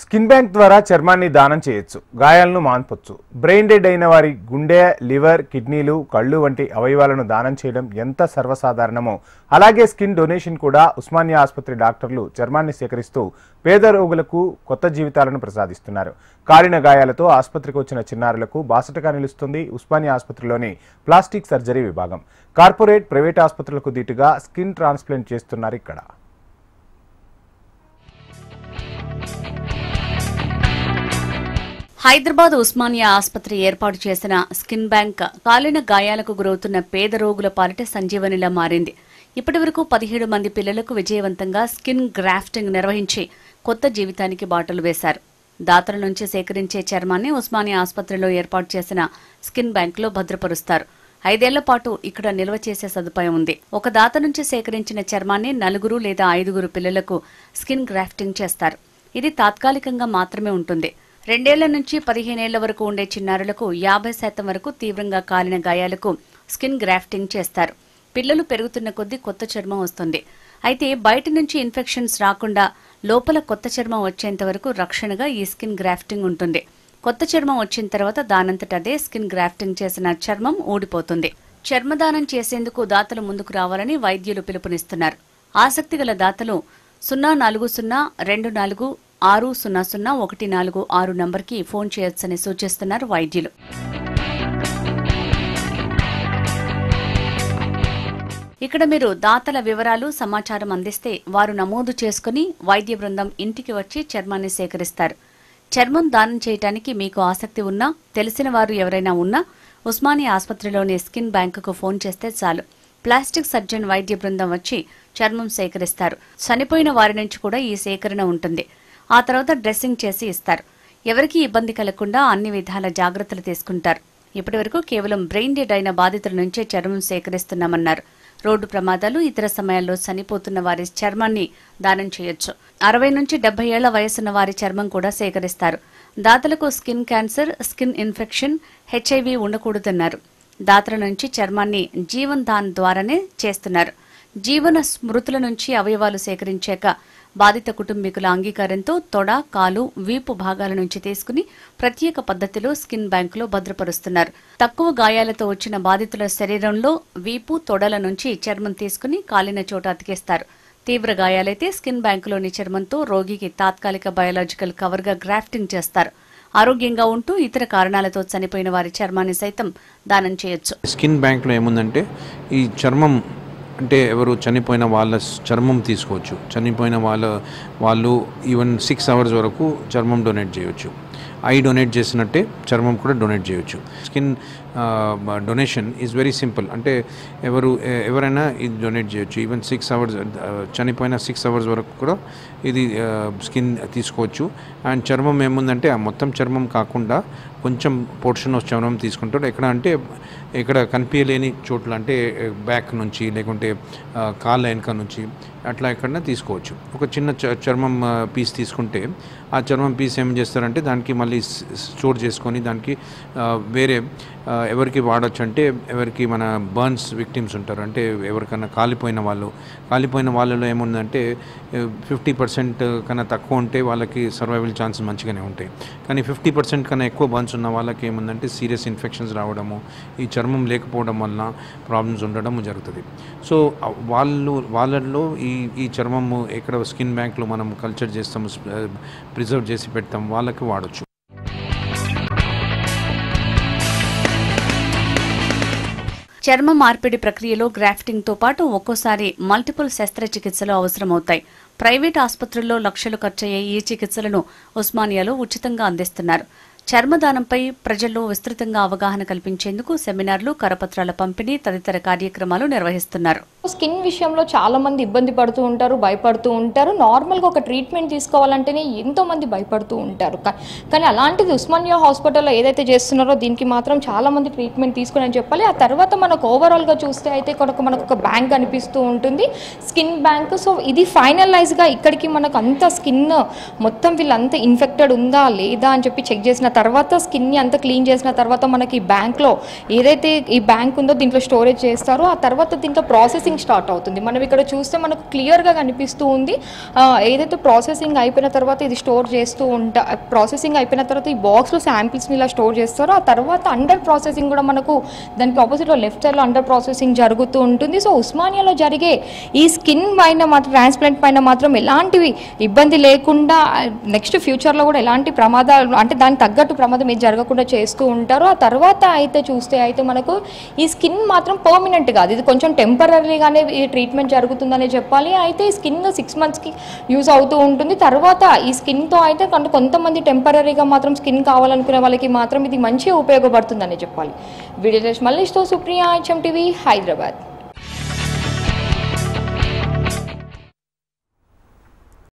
Skin bank ద్వారా చర్మాన్ని దానం చేయొచ్చు, గాయాలను మాన్పొచ్చు. బ్రెయిన్ డెడ్ అయిన వారి గుండె, లివర్, కిడ్నీలు, కళ్ళు వంటి అవయవాలను దానం చేయడం ఎంత సర్వసాధారణమో అలాగే స్కిన్ డొనేషన్ కూడా. ఉస్మానియా ఆసుపత్రి డాక్టర్లు చర్మాన్ని సేకరిస్తూ పేద రోగులకు కొత్త జీవితాలను ప్రసాదిస్తున్నారు. కాలిన గాయాలతో ఆసుపత్రికి వచ్చిన చిన్నారులకు బాసటగా నిలుస్తుంది ఉస్మానియా ఆసుపత్రిలోని ప్లాస్టిక్ సర్జరీ విభాగం. కార్పొరేట్, ప్రైవేట్ ఆసుపత్రులకు దీటుగా స్కిన్ ట్రాన్స్ప్లాంట్ చేస్తున్నారు ఇక్కడ. హైదరాబాద్ ఉస్మానియా ఆసుపత్రి ఏర్పాటు చేసిన స్కిన్ బ్యాంక్ కాలిన గాయాలకు గురవుతున్న పేద రోగుల పాలిట సంజీవనిలా మారింది. ఇప్పటివరకు 17 మంది పిల్లలకు విజయవంతంగా స్కిన్ గ్రాఫ్టింగ్ నిర్వహించి కొత్త జీవితానికి బాటలు వేశారు. దాతల నుంచి సేకరించే చర్మాన్ని ఉస్మానియా ఆసుపత్రిలో ఏర్పాటు చేసిన స్కిన్ బ్యాంకులో భద్రపరుస్తారు. 5 ఏళ్ల పాటు ఇక్కడ నిల్వ చేసే సదుపాయం ఉంది. ఒక దాత నుంచి సేకరించిన చర్మాన్ని 4 లేదా 5 పిల్లలకు స్కిన్ గ్రాఫ్టింగ్ చేస్తారు. ఇది తాత్కాలికంగా మాత్రమే ఉంటుంది. 2 ఏళ్ల నుంచి 15 ఏళ్ల వరకు ఉండే చిన్నారులకు 50% వరకు తీవ్రంగా కాలిన గాయాలకు స్కిన్ గ్రాఫ్టింగ్ చేస్తారు. పిల్లలు పెరుగుతున్న కొద్దీ కొత్త చర్మం వస్తుంది. అయితే బయట నుంచి ఇన్ఫెక్షన్స్ రాకుండా లోపల కొత్త చర్మం వచ్చేంత వరకు రక్షణగా ఈ స్కిన్ గ్రాఫ్టింగ్ ఉంటుంది. కొత్త చర్మం వచ్చిన తర్వాత దానంతట అదే స్కిన్ గ్రాఫ్టింగ్ చేసిన చర్మం ఊడిపోతుంది. చర్మదానం చేసేందుకు దాతలు ముందుకు రావాలని వైద్యులు పిలుపునిస్తున్నారు. ఆసక్తిగల దాతలు 04024600146 నంబర్కి ఫోన్ చేయొచ్చని సూచిస్తున్నారు వైద్యులు. ఇక్కడ మీరు దాతల వివరాలు, సమాచారం అందిస్తే వారు నమోదు చేసుకుని వైద్య బృందం ఇంటికి వచ్చి చర్మాన్ని సేకరిస్తారు. చర్మం దానం చేయడానికి మీకు ఆసక్తి ఉన్నా, తెలిసిన వారు ఎవరైనా ఉన్నా ఉస్మానియా ఆసుపత్రిలోని స్కిన్ బ్యాంకుకు ఫోన్ చేస్తే చాలు. ప్లాస్టిక్ సర్జన్ వైద్య బృందం వచ్చి చర్మం సేకరిస్తారు. చనిపోయిన వారి నుంచి కూడా ఈ సేకరణ ఉంటుంది. ఆ తర్వాత డ్రెస్సింగ్ చేసి ఇస్తారు. ఎవరికీ ఇబ్బంది కలగకుండా అన్ని విధాల జాగ్రత్తలు తీసుకుంటారు. ఇప్పటివరకు కేవలం బ్రెయిన్ డెడ్ అయిన బాధితుల నుంచే చర్మం సేకరిస్తున్నామన్నారు. రోడ్డు ప్రమాదాలు, ఇతర సమయాల్లో చనిపోతున్న వారి చర్మాన్ని దానం చేయొచ్చు. 60 నుంచి 70 ఏళ్ల వయసున్న వారి చర్మం కూడా సేకరిస్తారు. దాతలకు skin cancer, skin infection, HIV ఉండకూడదన్నారు. దాతల నుంచి చర్మాన్ని జీవన్ దాన్ ద్వారానే చేస్తున్నారు. జీవన స్మృతుల నుంచి అవయవాలు సేకరించాక బాధిత కుటుంబీకుల అంగీకారంతో తొడ, కాలు, వీపు భాగాల నుంచి తీసుకుని ప్రత్యేక పద్ధతిలో స్కిన్ బ్యాంకులో భద్రపరుస్తున్నారు. తక్కువ గాయాలతో వచ్చిన బాధితుల శరీరంలో వీపు, తొడల నుంచి చర్మం తీసుకుని కాలిన చోట అతికేస్తారు. తీవ్ర గాయాలైతే స్కిన్ బ్యాంకులోని చర్మంతో రోగికి తాత్కాలిక బయోలాజికల్ కవర్గా గ్రాఫ్టింగ్ చేస్తారు. ఆరోగ్యంగా ఉంటూ ఇతర కారణాలతో చనిపోయిన వారి చర్మాన్ని సైతం దానం చేయొచ్చు. స్కిన్ బ్యాంక్లో ఏముందంటే ఈ చర్మం అంటే ఎవరు చనిపోయిన వాళ్ళ చర్మం తీసుకోవచ్చు. చనిపోయిన వాళ్ళు ఈవెన్ 6 అవర్స్ వరకు చర్మం డొనేట్ చేయవచ్చు. ఐ డొనేట్ చేసినట్టే చర్మం కూడా డొనేట్ చేయవచ్చు. Skin donation is very simple. అంటే ఎవరైనా ఇది డొనేట్ చేయొచ్చు. ఈవెన్ 6 అవర్స్ చనిపోయిన 6 అవర్స్ వరకు కూడా ఇది స్కిన్ తీసుకోవచ్చు. అండ్ చర్మం ఏముందంటే ఆ మొత్తం చర్మం కాకుండా కొంచెం పోర్షన్ ఆఫ్ చర్మం తీసుకుంటాడు. ఎక్కడ అంటే ఇక్కడ కనిపించలేని చోట్ల, అంటే బ్యాక్ నుంచి లేకుంటే కాళ్ళ వెనక నుంచి అట్లా ఎక్కడన్నా తీసుకోవచ్చు. ఒక చిన్న చర్మం పీస్ తీసుకుంటే ఆ చర్మం పీస్ ఏం చేస్తారంటే దానికి మళ్ళీ స్టోర్ చేసుకొని దానికి వేరే ఎవరికి వాడచ్చు అంటే ఎవరికి మన బర్న్స్ విక్టిమ్స్ ఉంటారు, అంటే ఎవరికైనా కాలిపోయిన వాళ్ళలో ఏముందంటే 50% కన్నా తక్కువ ఉంటే వాళ్ళకి సర్వైవల్ ఛాన్సెస్ మంచిగానే ఉంటాయి. కానీ 50% కన్నా ఎక్కువ బర్న్స్ ఉన్న వాళ్ళకి ఏముందంటే సీరియస్ ఇన్ఫెక్షన్స్ రావడము, ఈ చర్మం లేకపోవడం వలన ప్రాబ్లమ్స్ ఉండడం జరుగుతుంది. సో వాళ్ళల్లో ఈ చర్మము ఎక్కడ స్కిన్ బ్యాంక్లో మనం కల్చర్ చేస్తాము, ప్రిజర్వ్ చేసి పెడతాం, వాళ్ళకి వాడచ్చు. చర్మ మార్పిడి ప్రక్రియలో గ్రాఫ్టింగ్తో పాటు ఒక్కోసారి మల్టిపుల్ శస్త్రచికిత్సలు అవసరమవుతాయి. ప్రైవేట్ ఆసుపత్రుల్లో లక్షలు ఖర్చయ్యే ఈ చికిత్సలను ఉస్మానియాలో ఉచితంగా అందిస్తున్నారు. చర్మదానంపై ప్రజల్లో విస్తృతంగా అవగాహన కల్పించేందుకు సెమినార్లు, కరపత్రాల పంపిణీ తదితర కార్యక్రమాలు నిర్వహిస్తున్నారు. స్కిన్ విషయంలో చాలా మంది ఇబ్బంది పడుతూ ఉంటారు, భయపడుతూ ఉంటారు. నార్మల్గా ఒక ట్రీట్మెంట్ తీసుకోవాలంటేనే ఎంతో మంది భయపడుతూ ఉంటారు. కానీ అలాంటిది ఉస్మానియా హాస్పిటల్లో ఏదైతే చేస్తున్నారో దీనికి మాత్రం చాలా మంది ట్రీట్మెంట్ తీసుకుని అని చెప్పాలి. ఆ తర్వాత మనకు ఓవరాల్గా చూస్తే అయితే మనకు ఒక బ్యాంక్ కనిపిస్తూ ఉంటుంది, స్కిన్ బ్యాంక్. సో ఇది ఫైనలైజ్గా ఇక్కడికి మనకు అంత స్కిన్ మొత్తం వీళ్ళంతా ఇన్ఫెక్టెడ్ ఉందా లేదా అని చెప్పి చెక్ చేసిన తర్వాత స్కిన్ని అంతా క్లీన్ చేసిన తర్వాత మనకి బ్యాంక్లో ఏదైతే ఈ బ్యాంక్ ఉందో దీంట్లో స్టోరేజ్ చేస్తారో ఆ తర్వాత దీంట్లో ప్రాసెసింగ్ స్టార్ట్ అవుతుంది. మనం ఇక్కడ చూస్తే మనకు క్లియర్గా కనిపిస్తూ ఉంది. ఏదైతే ప్రాసెసింగ్ అయిపోయిన తర్వాత ఇది స్టోర్ చేస్తూ ప్రాసెసింగ్ అయిపోయిన తర్వాత ఈ బాక్స్లో శాంపిల్స్ని ఇలా స్టోర్ చేస్తారో ఆ తర్వాత అండర్ ప్రాసెసింగ్ కూడా మనకు దానికి ఆపోజిట్లో లెఫ్ట్ సైడ్లో అండర్ ప్రాసెసింగ్ జరుగుతూ ఉంటుంది. సో ఉస్మానియాలో జరిగే ఈ స్కిన్ పైన మాత్రం ట్రాన్స్ప్లాంట్ పైన మాత్రం ఎలాంటివి ఇబ్బంది లేకుండా నెక్స్ట్ ఫ్యూచర్లో కూడా ఎలాంటి ప్రమాదాలు అంటే దానికి తగ్గట్టు ప్రమాదం ఏది జరగకుండా చేస్తూ ఉంటారు. ఆ తర్వాత అయితే చూస్తే అయితే మనకు ఈ స్కిన్ మాత్రం పర్మనెంట్ కాదు, ఇది కొంచెం టెంపరీగానే ఈ ట్రీట్మెంట్ జరుగుతుందనే చెప్పాలి. అయితే ఈ స్కిన్ 6 monthsకి యూజ్ అవుతూ ఉంటుంది. తర్వాత ఈ స్కిన్తో అయితే కొంతమంది టెంపరీగా మాత్రం స్కిన్ కావాలనుకునే వాళ్ళకి మాత్రం ఇది మంచిగా ఉపయోగపడుతుందనే చెప్పాలి. వీడియో మల్లేష్తో సుప్రియ, HM TV, హైదరాబాద్.